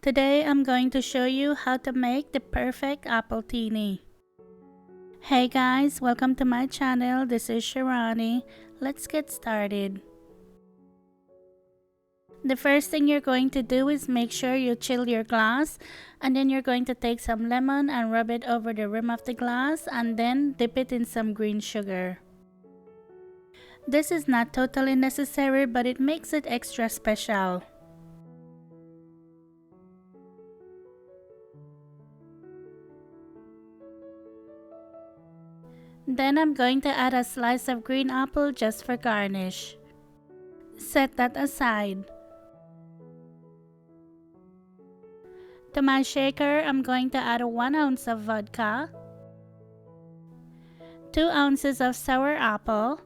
Today I'm going to show you how to make the perfect appletini. Hey guys, welcome to my channel. This is Shirani. Let's get started. The first thing you're going to do is make sure you chill your glass, and then you're going to take some lemon and rub it over the rim of the glass and then dip it in some green sugar. This is not totally necessary, but it makes it extra special. Then I'm going to add a slice of green apple just for garnish. Set that aside. To my shaker, I'm going to add 1 ounce of vodka, 2 ounces of sour apple,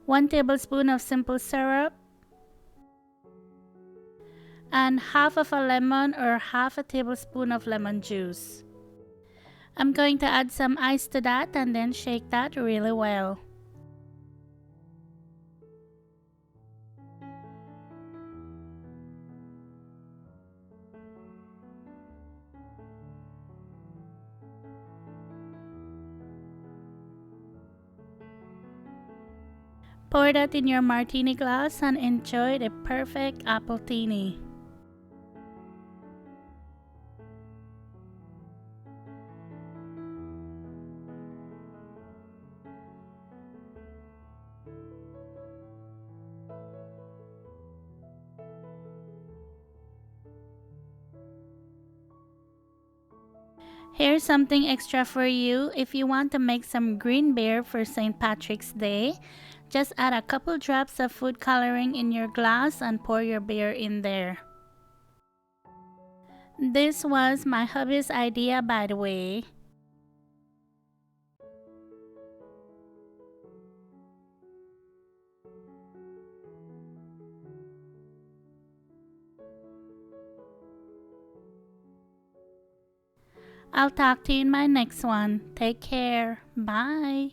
1 tablespoon of simple syrup, and half of a lemon or half a tablespoon of lemon juice. I'm going to add some ice to that and then shake that really well. Pour that in your martini glass and enjoy the perfect appletini. Here's something extra for you. If you want to make some green beer for St. Patrick's Day, just add a couple drops of food coloring in your glass and pour your beer in there. This was my hubby's idea, by the way. I'll talk to you in my next one. Take care. Bye.